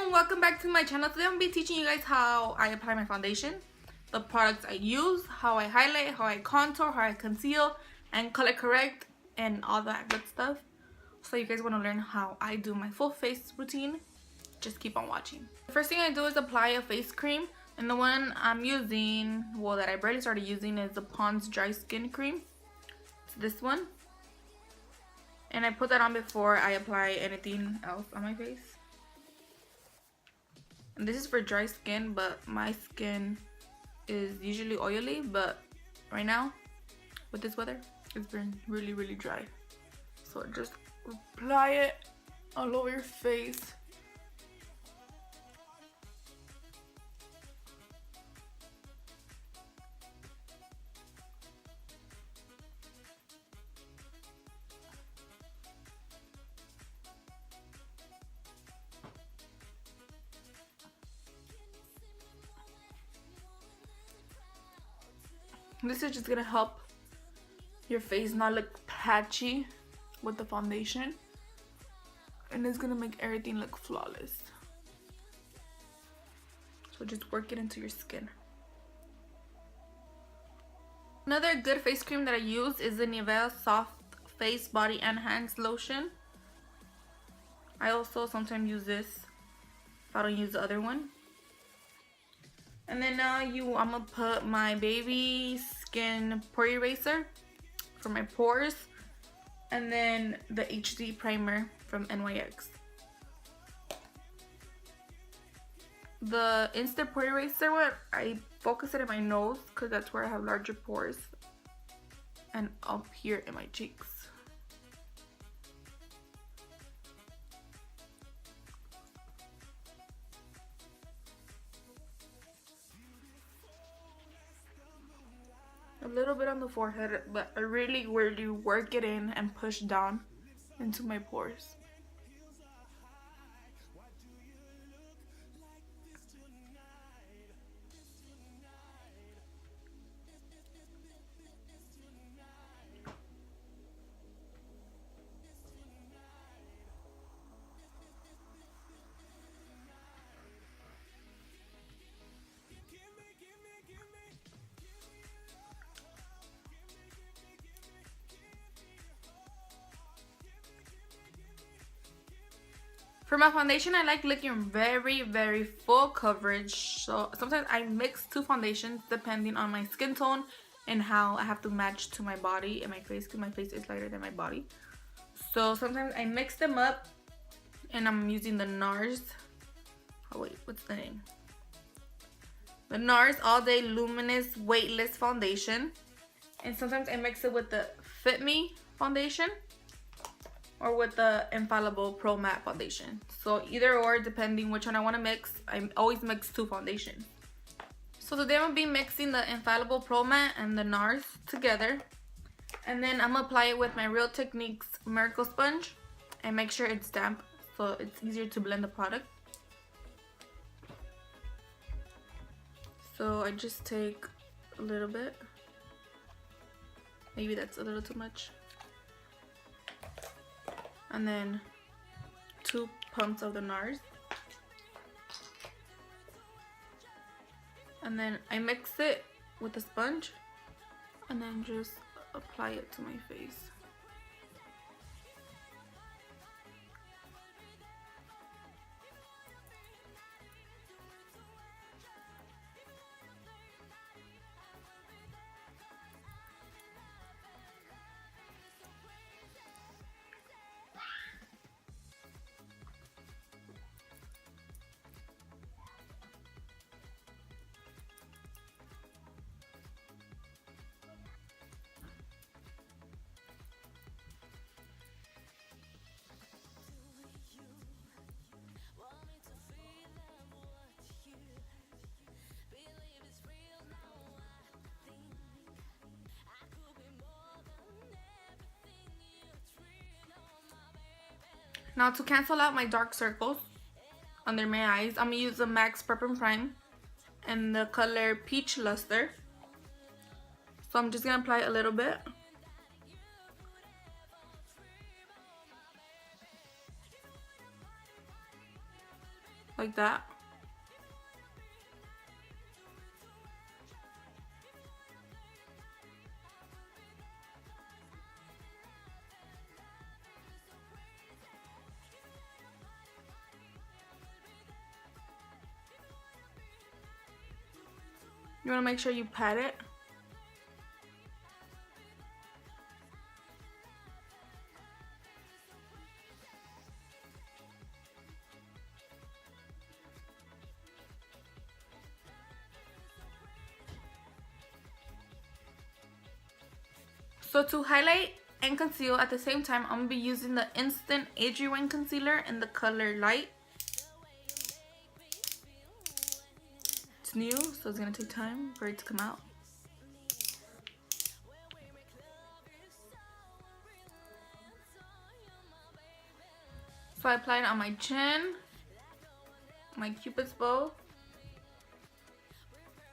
and welcome back to my channel. Today I'm going to be teaching you guys how I apply my foundation, the products I use, how I highlight, how I contour, how I conceal and color correct, and all that good stuff. So you guys want to learn how I do my full face routine, just keep on watching. The first thing I do is apply a face cream, and the one I'm using, well, that I barely started using, is the Pond's Dry Skin Cream. It's this one. And I put that on before I apply anything else on my face. And this is for dry skin, but my skin is usually oily, but right now with this weather it's been really dry. So just apply it all over your face. This is just gonna help your face not look patchy with the foundation, and it's gonna make everything look flawless. So just work it into your skin. Another good face cream that I use is the Nivea Soft Face, Body and Hands Lotion. I also sometimes use this if I don't use the other one. And then now I'm gonna put my baby skin pore eraser for my pores, and then the HD primer from NYX. The instant pore eraser one, I focus it in my nose because that's where I have larger pores, and up here in my cheeks. A little bit on the forehead, but I really work it in and push down into my pores. For my foundation, I like looking very full coverage. So sometimes I mix two foundations depending on my skin tone and how I have to match to my body and my face, because my face is lighter than my body. So sometimes I mix them up, and I'm using the Nars, oh wait, what's the name? The Nars All Day Luminous Weightless Foundation. And sometimes I mix it with the Fit Me foundation or with the Infallible Pro-Matte foundation. So either or, depending which one I want to mix. I always mix two foundations. So today I'm going to be mixing the Infallible Pro-Matte and the Nars together. And then I'm going to apply it with my Real Techniques Miracle Sponge. And make sure it's damp so it's easier to blend the product. So I just take a little bit. Maybe that's a little too much. And then 2 pumps of the Nars. And then I mix it with a sponge and then just apply it to my face. Now to cancel out my dark circles under my eyes, I'm going to use the MAC Prep+Prime and the color Peach Luster. So I'm just going to apply a little bit. like that. You want to make sure you pat it. So to highlight and conceal at the same time, I'm going to be using the Instant Age Rewind Concealer in the color Light. It's new, so it's going to take time for it to come out. So I apply it on my chin, my cupid's bow,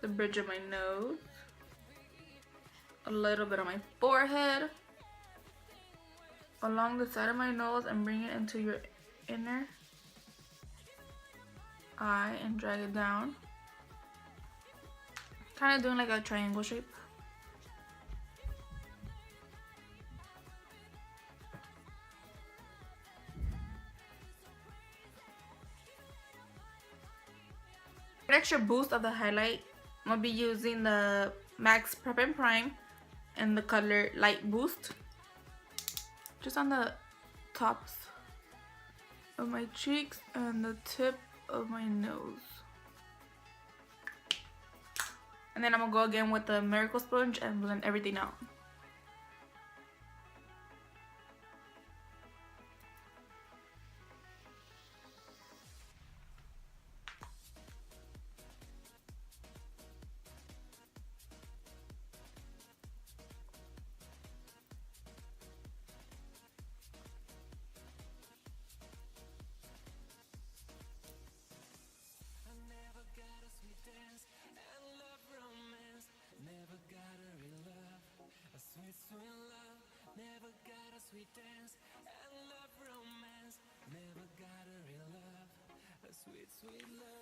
the bridge of my nose, a little bit on my forehead, along the side of my nose, and bring it into your inner eye and drag it down. Kind of doing like a triangle shape. For an extra boost of the highlight, I'm going to be using the MAC's Prep+Prime in the color Light Boost. Just on the tops of my cheeks and the tip of my nose. And then I'm going to go again with the Miracle Sponge and blend everything out.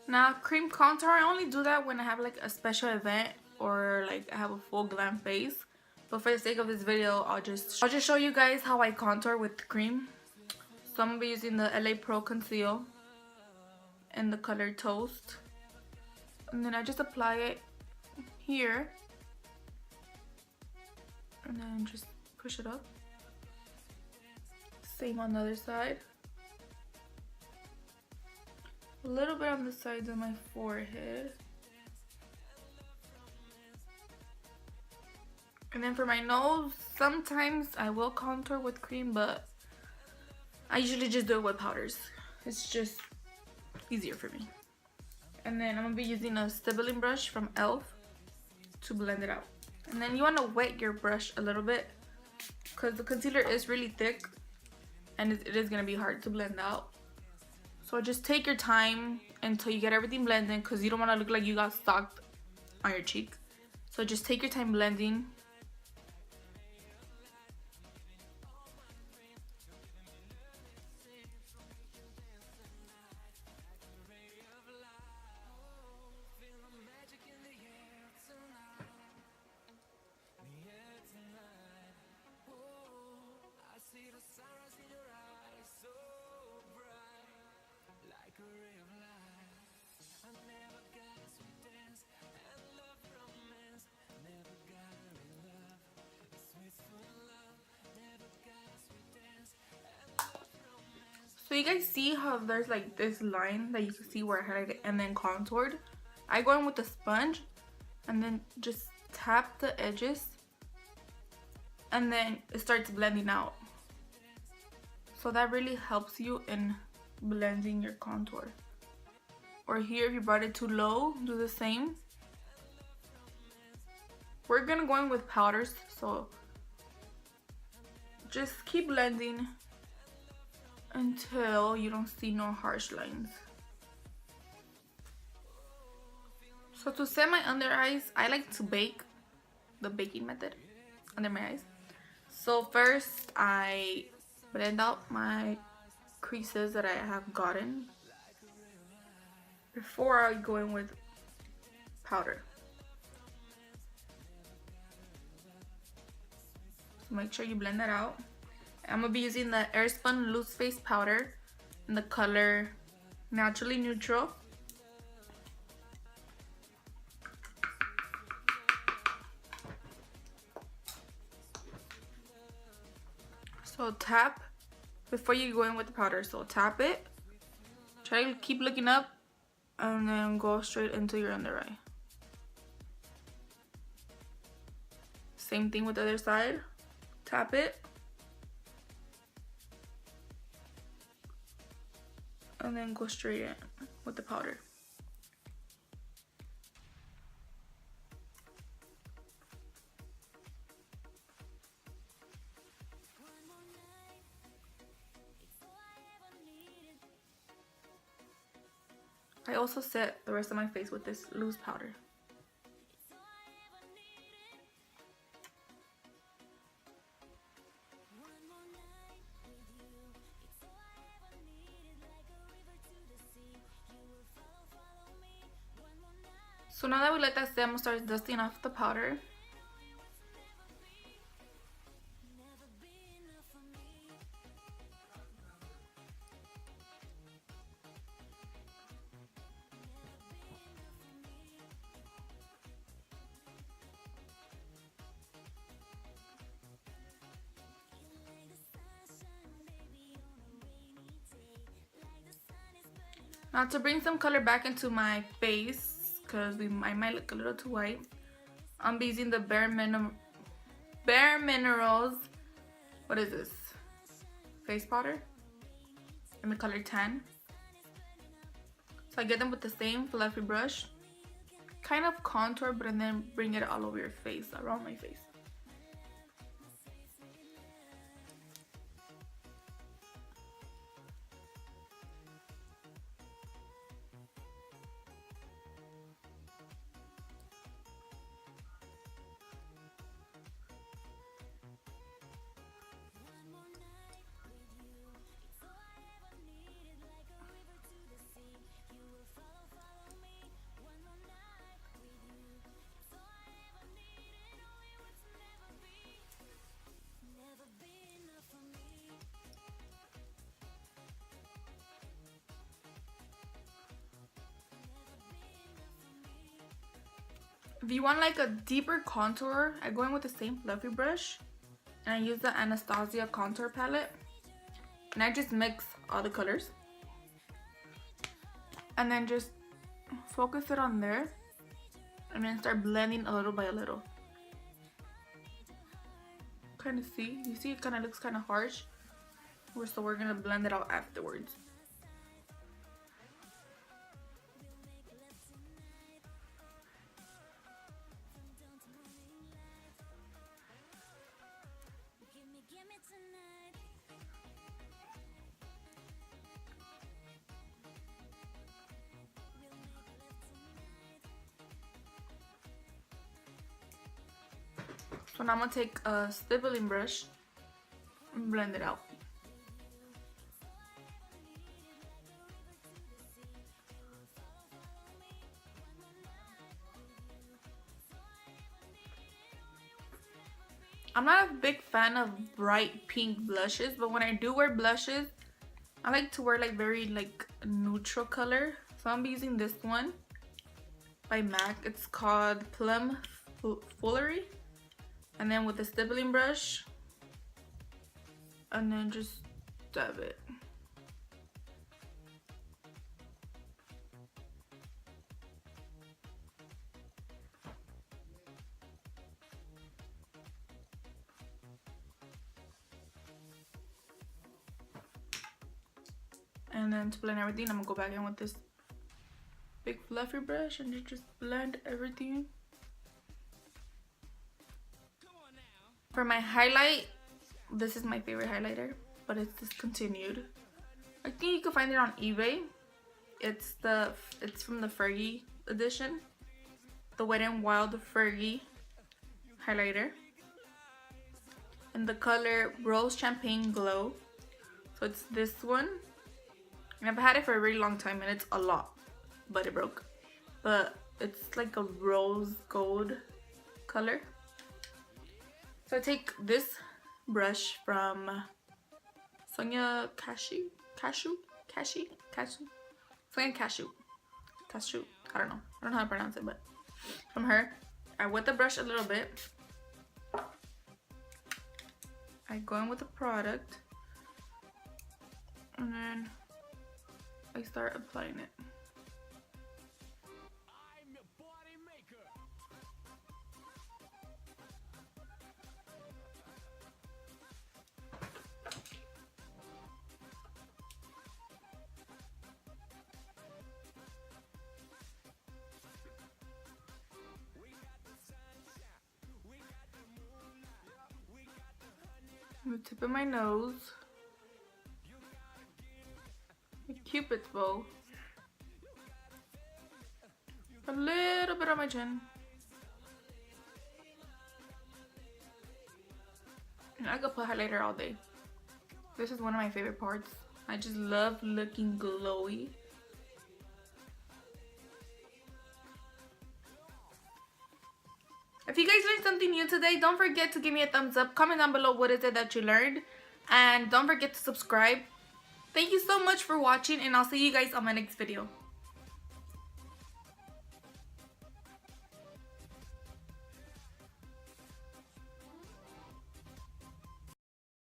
Now cream contour, I only do that when I have like a special event or like I have a full glam face. But for the sake of this video, I'll just show you guys how I contour with cream. So I'm gonna be using the LA Pro Conceal in the color Toast, and then I just apply it here, and then just push it up. Same on the other side. A little bit on the sides of my forehead. And then for my nose, sometimes I will contour with cream, but I usually just do it with powders. It's just easier for me. And then I'm going to be using a stippling brush from e.l.f. to blend it out. And then you want to wet your brush a little bit because the concealer is really thick and it is going to be hard to blend out. So just take your time until you get everything blended because you don't want to look like you got stocked on your cheek. So just take your time blending. So you guys see how there's like this line that you can see where I highlighted and then contoured? I go in with the sponge and then just tap the edges and then it starts blending out. So that really helps you in blending your contour. Or here, if you brought it too low, do the same. We're gonna go in with powders, so just keep blending until you don't see no harsh lines. So to set my under eyes, I like to bake, the baking method under my eyes. So first I blend out my creases that I have gotten. before I go in with powder. So make sure you blend that out. I'm gonna be using the Airspun Loose Face Powder in the color Naturally Neutral. So tap before you go in with the powder. So tap it. Try to keep looking up and then go straight into your under eye. Same thing with the other side. Tap it. And then go straight in with the powder. I also set the rest of my face with this loose powder. So now that we let that set, I'm gonna start dusting off the powder. Now to bring some color back into my face, because I might look a little too white, I'm using the Bare Minerals, what is this? Face powder in the color Tan. So I get them with the same fluffy brush, kind of contour, but then bring it all over your face, around my face. If you want like a deeper contour, I go in with the same fluffy brush and I use the Anastasia Contour Palette and I just mix all the colors and then just focus it on there and then start blending a little by a little. Kind of see, you see it kind of looks kind of harsh, so we're gonna blend it out afterwards. So now I'm gonna take a stippling brush and blend it out. I'm not a big fan of bright pink blushes, but when I do wear blushes, I like to wear like very like neutral color. So I'm using this one by MAC. It's called Plum Foolery. And then with the stippling brush, and then just dab it. And then to blend everything, I'm gonna go back in with this big fluffy brush and just blend everything. For my highlight, this is my favorite highlighter, but it's discontinued. I think you can find it on eBay. It's from the Fergie edition, the Wet n Wild Fergie highlighter, in the color Rose Champagne Glow. So it's this one, and I've had it for a really long time, and it's a lot, but it broke. But it's like a rose gold color. So I take this brush from Sonia Cashew. Sonia Cashew. I don't know how to pronounce it, but from her. I wet the brush a little bit. I go in with the product, and then I start applying it. The tip of my nose, a cupid's bow, a little bit on my chin, and I could put highlighter all day. This is one of my favorite parts. I just love looking glowy. If you guys learned something new today, don't forget to give me a thumbs up. Comment down below what is it that you learned. And don't forget to subscribe. Thank you so much for watching, and I'll see you guys on my next video.